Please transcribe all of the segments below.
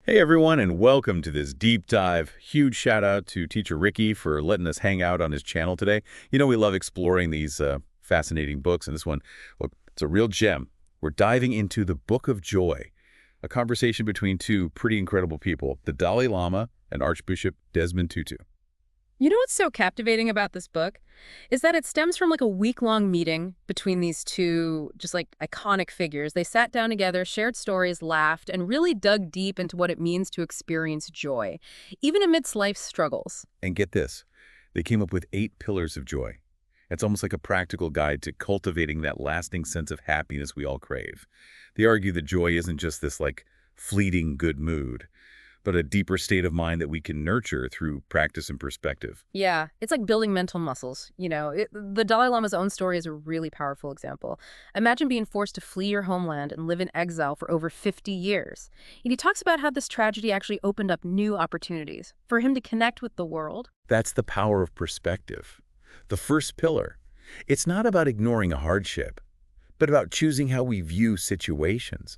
Hey everyone, and welcome to this deep dive. Huge shout out to Teacher Ricky for letting us hang out on his channel today. You know we love exploring these fascinating books, and this one, look, it's a real gem. We're diving into the Book of Joy, a conversation between two pretty incredible people, the Dalai Lama and Archbishop Desmond Tutu. You know what's so captivating about this book is that it stems from like a week-long meeting between these two just like iconic figures. They sat down together, shared stories, laughed, and really dug deep into what it means to experience joy, even amidst life's struggles. And get this, they came up with 8 pillars of joy. It's almost like a practical guide to cultivating that lasting sense of happiness we all crave. They argue that joy isn't just this like fleeting good mood, but a deeper state of mind that we can nurture through practice and perspective. Yeah, it's like building mental muscles. The Dalai Lama's own story is a really powerful example. Imagine being forced to flee your homeland and live in exile for over 50 years. And he talks about how this tragedy actually opened up new opportunities for him to connect with the world. That's the power of perspective. The first pillar, it's not about ignoring a hardship, but about choosing how we view situations.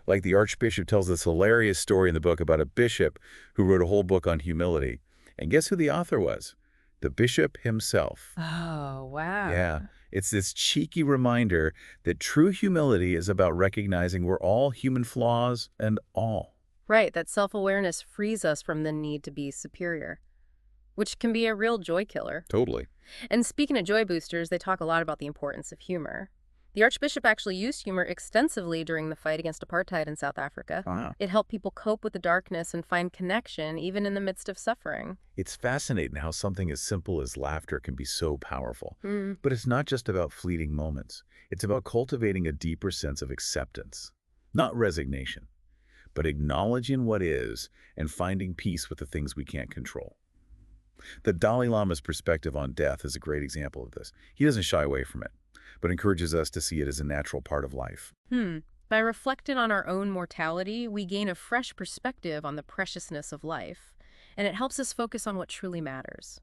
Like the Archbishop tells this hilarious story in the book about a bishop who wrote a whole book on humility. And guess who the author was? The bishop himself. Oh, wow. Yeah, it's this cheeky reminder that true humility is about recognizing we're all human flaws and all. Right, that self-awareness frees us from the need to be superior, which can be a real joy killer. Totally. And speaking of joy boosters, they talk a lot about the importance of humor. The Archbishop actually used humor extensively during the fight against apartheid in South Africa. Wow. It helped people cope with the darkness and find connection, even in the midst of suffering. It's fascinating how something as simple as laughter can be so powerful. Mm. But it's not just about fleeting moments. It's about cultivating a deeper sense of acceptance, not resignation, but acknowledging what is and finding peace with the things we can't control. The Dalai Lama's perspective on death is a great example of this. He doesn't shy away from it, but encourages us to see it as a natural part of life. By reflecting on our own mortality, we gain a fresh perspective on the preciousness of life, and it helps us focus on what truly matters.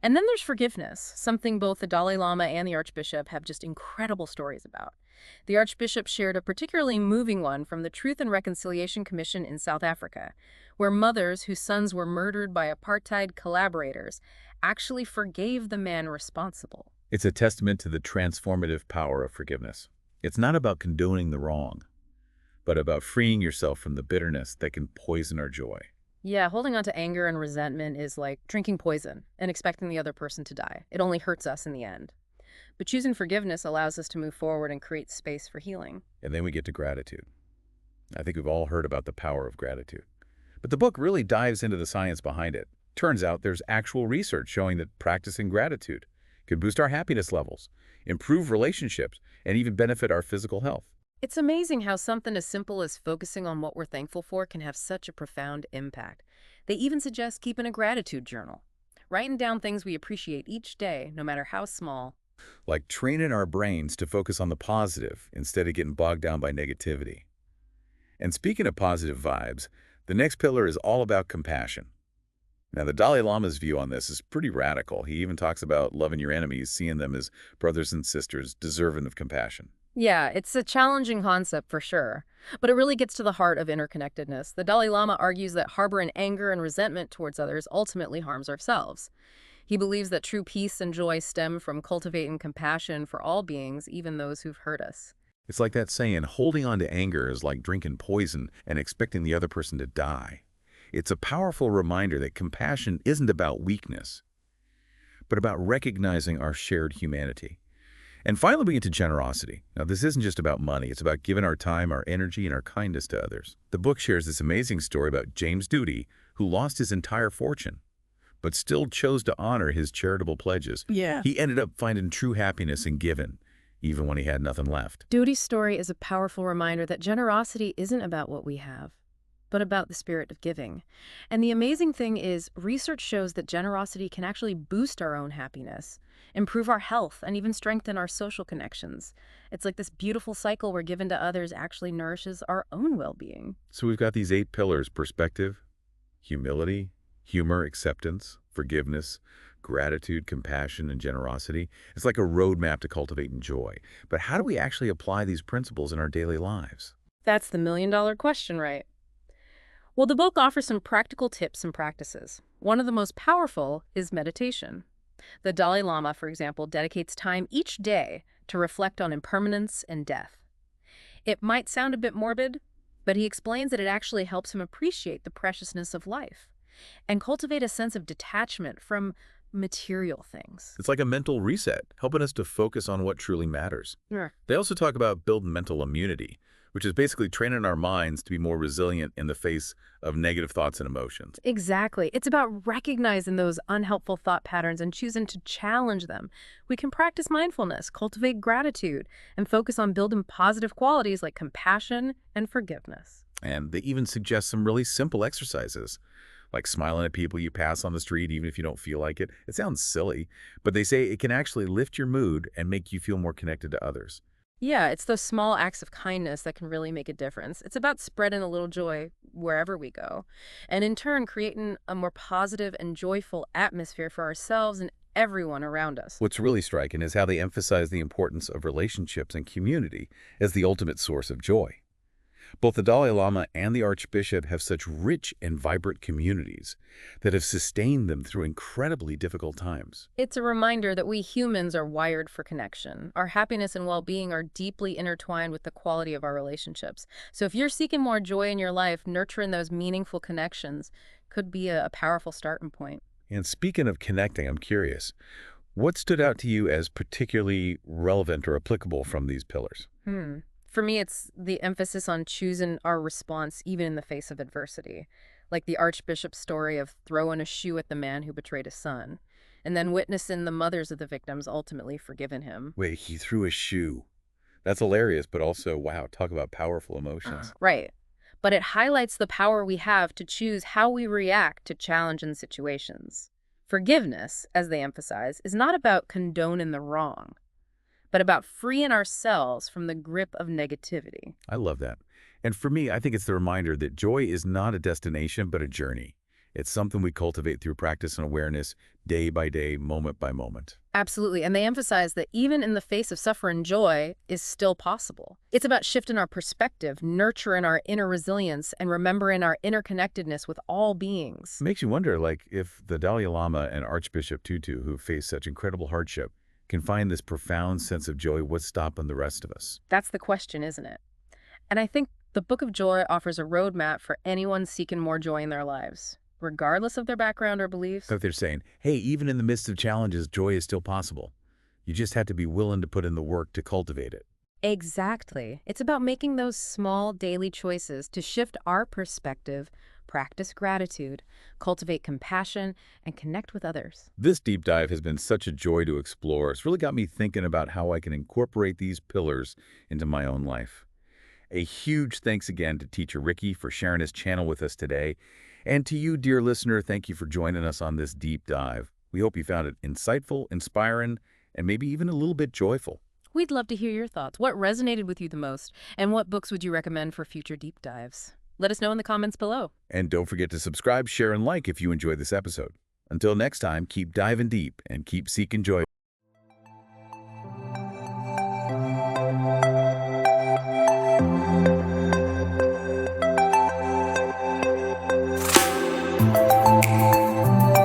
And then there's forgiveness, something both the Dalai Lama and the Archbishop have just incredible stories about. The Archbishop shared a particularly moving one from the Truth and Reconciliation Commission in South Africa, where mothers whose sons were murdered by apartheid collaborators actually forgave the man responsible. It's a testament to the transformative power of forgiveness. It's not about condoning the wrong, but about freeing yourself from the bitterness that can poison our joy. Yeah, holding on to anger and resentment is like drinking poison and expecting the other person to die. It only hurts us in the end. But choosing forgiveness allows us to move forward and create space for healing. And then we get to gratitude. I think we've all heard about the power of gratitude. But the book really dives into the science behind it. Turns out there's actual research showing that practicing gratitude can boost our happiness levels, improve relationships, and even benefit our physical health. It's amazing how something as simple as focusing on what we're thankful for can have such a profound impact. They even suggest keeping a gratitude journal, writing down things we appreciate each day, no matter how small. Like training our brains to focus on the positive instead of getting bogged down by negativity. And speaking of positive vibes, the next pillar is all about compassion. Now, the Dalai Lama's view on this is pretty radical. He even talks about loving your enemies, seeing them as brothers and sisters deserving of compassion. Yeah, it's a challenging concept for sure, but it really gets to the heart of interconnectedness. The Dalai Lama argues that harboring anger and resentment towards others ultimately harms ourselves. He believes that true peace and joy stem from cultivating compassion for all beings, even those who've hurt us. It's like that saying, holding on to anger is like drinking poison and expecting the other person to die. It's a powerful reminder that compassion isn't about weakness, but about recognizing our shared humanity. And finally, we get to generosity. Now, this isn't just about money. It's about giving our time, our energy, and our kindness to others. The book shares this amazing story about James Duty, who lost his entire fortune, but still chose to honor his charitable pledges. Yeah. He ended up finding true happiness in giving, even when he had nothing left. Duty's story is a powerful reminder that generosity isn't about what we have, but about the spirit of giving. And the amazing thing is, research shows that generosity can actually boost our own happiness, improve our health, and even strengthen our social connections. It's like this beautiful cycle where giving to others actually nourishes our own well-being. So we've got these 8 pillars: perspective, humility, humor, acceptance, forgiveness, gratitude, compassion, and generosity. It's like a roadmap to cultivating joy. But how do we actually apply these principles in our daily lives? That's the million-dollar question, right? Well, the book offers some practical tips and practices. One of the most powerful is meditation. The Dalai Lama, for example, dedicates time each day to reflect on impermanence and death. It might sound a bit morbid, but he explains that it actually helps him appreciate the preciousness of life and cultivate a sense of detachment from material things. It's like a mental reset, helping us to focus on what truly matters. Yeah. They also talk about building mental immunity, which is basically training our minds to be more resilient in the face of negative thoughts and emotions. Exactly. It's about recognizing those unhelpful thought patterns and choosing to challenge them. We can practice mindfulness, cultivate gratitude, and focus on building positive qualities like compassion and forgiveness. And they even suggest some really simple exercises, like smiling at people you pass on the street even if you don't feel like it. It sounds silly, but they say it can actually lift your mood and make you feel more connected to others. Yeah, it's those small acts of kindness that can really make a difference. It's about spreading a little joy wherever we go, and in turn, creating a more positive and joyful atmosphere for ourselves and everyone around us. What's really striking is how they emphasize the importance of relationships and community as the ultimate source of joy. Both the Dalai Lama and the Archbishop have such rich and vibrant communities that have sustained them through incredibly difficult times. It's a reminder that we humans are wired for connection. Our happiness and well-being are deeply intertwined with the quality of our relationships. So if you're seeking more joy in your life, nurturing those meaningful connections could be a powerful starting point. And speaking of connecting, I'm curious, what stood out to you as particularly relevant or applicable from these pillars? For me, it's the emphasis on choosing our response even in the face of adversity, like the Archbishop's story of throwing a shoe at the man who betrayed his son, and then witnessing the mothers of the victims ultimately forgiving him. Wait, he threw a shoe. That's hilarious, but also, wow, talk about powerful emotions. Right. But it highlights the power we have to choose how we react to challenging situations. Forgiveness, as they emphasize, is not about condoning the wrong, but about freeing ourselves from the grip of negativity. I love that. And for me, I think it's the reminder that joy is not a destination, but a journey. It's something we cultivate through practice and awareness, day by day, moment by moment. Absolutely. And they emphasize that even in the face of suffering, joy is still possible. It's about shifting our perspective, nurturing our inner resilience, and remembering our interconnectedness with all beings. It makes you wonder, like, if the Dalai Lama and Archbishop Tutu, who face such incredible hardship, can find this profound sense of joy, what's stopping the rest of us? That's the question, isn't it? And I think the Book of Joy offers a roadmap for anyone seeking more joy in their lives, regardless of their background or beliefs. So they're saying, hey, even in the midst of challenges, joy is still possible. You just have to be willing to put in the work to cultivate it. Exactly. It's about making those small daily choices to shift our perspective, practice gratitude, cultivate compassion, and connect with others. This deep dive has been such a joy to explore. It's really got me thinking about how I can incorporate these pillars into my own life. A huge thanks again to Teacher Ricky for sharing his channel with us today. And to you, dear listener, thank you for joining us on this deep dive. We hope you found it insightful, inspiring, and maybe even a little bit joyful. We'd love to hear your thoughts. What resonated with you the most? And what books would you recommend for future deep dives? Let us know in the comments below. And don't forget to subscribe, share, and like if you enjoyed this episode. Until next time, keep diving deep and keep seeking joy.